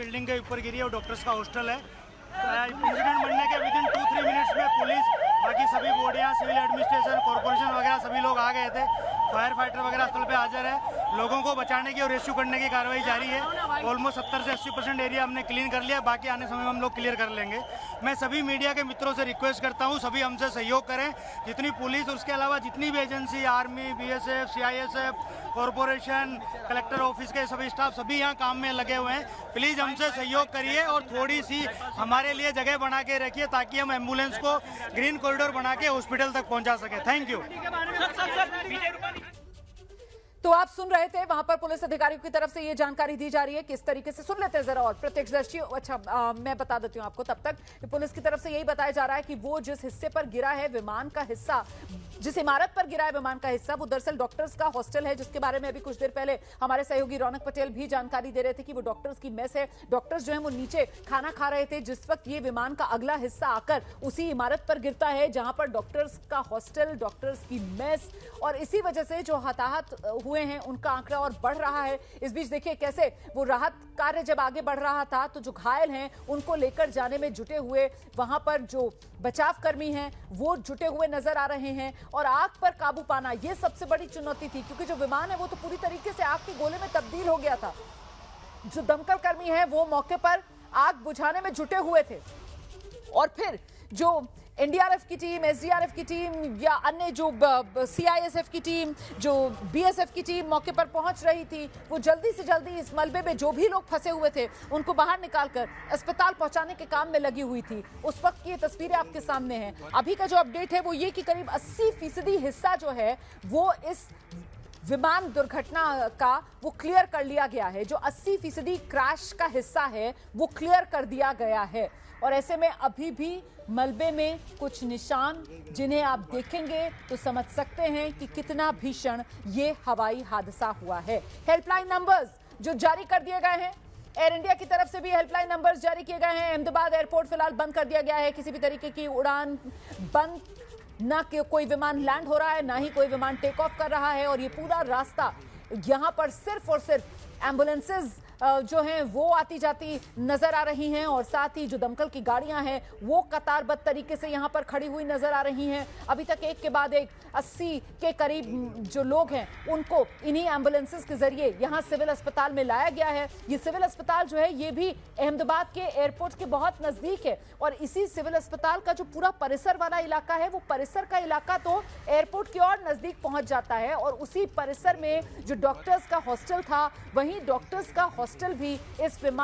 Building के ऊपर गिरी है, वो डॉक्टर्स का हॉस्टल है। इंसिडेंट बनने के विदिन 2-3 मिनट्स में पुलिस, बाकी सभी बॉडियाँ, सिविल एडमिनिस्ट्रेशन, कॉर्पोरेशन वगैरह सभी लोग आ गए थे। फायर फाइटर वगैरह स्थल पे हाजिर है। लोगों को बचाने की और रेस्क्यू करने की कार्रवाई जारी है। ऑलमोस्ट 70 से 80% एरिया हमने क्लीन कर लिया, बाकी आने समय में हम लोग क्लियर कर लेंगे। मैं सभी मीडिया के मित्रों से रिक्वेस्ट करता हूँ, सभी हमसे सहयोग करें। जितनी पुलिस और उसके अलावा जितनी भी agency, army, BSF, CISF, corporation, collector office के सभी स्टाफ सभी यहाँ काम में लगे हुए हैं। प्लीज़ हमसे सहयोग करिए और थोड़ी सी हमारे लिए जगह बना के रखिए ताकि हम एम्बुलेंस को ग्रीन कॉरिडोर बना के हॉस्पिटल तक पहुँचा सके। Thank you. तो आप सुन रहे थे, वहां पर पुलिस अधिकारियों की तरफ से ये जानकारी दी जा रही है। किस तरीके से, सुन लेते हैं जरा और प्रत्यक्षदर्शी। अच्छा, मैं बता देती हूँ आपको तब तक। पुलिस की तरफ से यही बताया जा रहा है कि वो जिस हिस्से पर गिरा है विमान का हिस्सा, जिस इमारत पर गिरा है विमान का हिस्सा, वो दरअसल डॉक्टर्स का हॉस्टल है, जिसके बारे में अभी कुछ देर पहले हमारे सहयोगी रौनक पटेल भी जानकारी दे रहे थे कि वो डॉक्टर्स की मेस है। डॉक्टर्स जो है वो नीचे खाना खा रहे थे जिस वक्त ये विमान का अगला हिस्सा आकर उसी इमारत पर गिरता है जहां पर डॉक्टर्स का हॉस्टल, डॉक्टर्स की मेस, और इसी वजह से जो हताहत हुए हैं उनका आंकड़ा और बढ़ रहा है। इस बीच देखिए कैसे वो राहत कार्य जब आगे बढ़ रहा था तो जो घायल हैं उनको लेकर जाने में जुटे हुए वहां पर जो बचाव कर्मी हैं वो जुटे हुए नजर आ रहे हैं। और आग पर काबू पाना ये सबसे बड़ी चुनौती थी, क्योंकि जो विमान है वो तो पूरी तरीके से आग के गोले में तब्दील हो गया था। जो दमकल कर्मी हैं वो मौके पर आग बुझाने में जुटे हुए थे, और फिर जो NDRF की टीम, SDRF की टीम या अन्य जो CISF की टीम, जो BSF की टीम मौके पर पहुंच रही थी, वो जल्दी से जल्दी इस मलबे में जो भी लोग फंसे हुए थे उनको बाहर निकालकर अस्पताल पहुंचाने के काम में लगी हुई थी। उस वक्त की ये तस्वीरें आपके सामने हैं। अभी का जो अपडेट है वो ये कि करीब 80% हिस्सा जो है वो इस विमान दुर्घटना का वो क्लियर कर लिया गया है। जो 80% क्रैश का हिस्सा है वो क्लियर कर दिया गया है, और ऐसे में अभी भी मलबे में कुछ निशान जिन्हें आप देखेंगे तो समझ सकते हैं कि कितना भीषण ये हवाई हादसा हुआ है। हेल्पलाइन नंबर्स जो जारी कर दिए गए हैं, एयर इंडिया की तरफ से भी हेल्पलाइन नंबर्स जारी किए गए हैं। अहमदाबाद एयरपोर्ट फिलहाल बंद कर दिया गया है, किसी भी तरीके की उड़ान बंद, ना कि कोई विमान लैंड हो रहा है, ना ही कोई विमान टेक ऑफ कर रहा है। और ये पूरा रास्ता यहाँ पर सिर्फ और सिर्फ एम्बुलेंसेज जो हैं वो आती जाती नजर आ रही हैं, और साथ ही जो दमकल की गाड़ियां हैं वो कतारबद्ध तरीके से यहाँ पर खड़ी हुई नजर आ रही हैं। अभी तक एक के बाद एक 80 के करीब जो लोग हैं उनको इन्हीं एम्बुलेंसेज के जरिए यहाँ सिविल अस्पताल में लाया गया है। ये सिविल अस्पताल जो है ये भी अहमदाबाद के एयरपोर्ट के बहुत नजदीक है, और इसी सिविल अस्पताल का जो पूरा परिसर वाला इलाका है वो परिसर का इलाका तो एयरपोर्ट की और नजदीक पहुंच जाता है। और उसी परिसर में जो डॉक्टर्स का हॉस्टल था, वहीं डॉक्टर्स का हॉस्टल भी इस विमान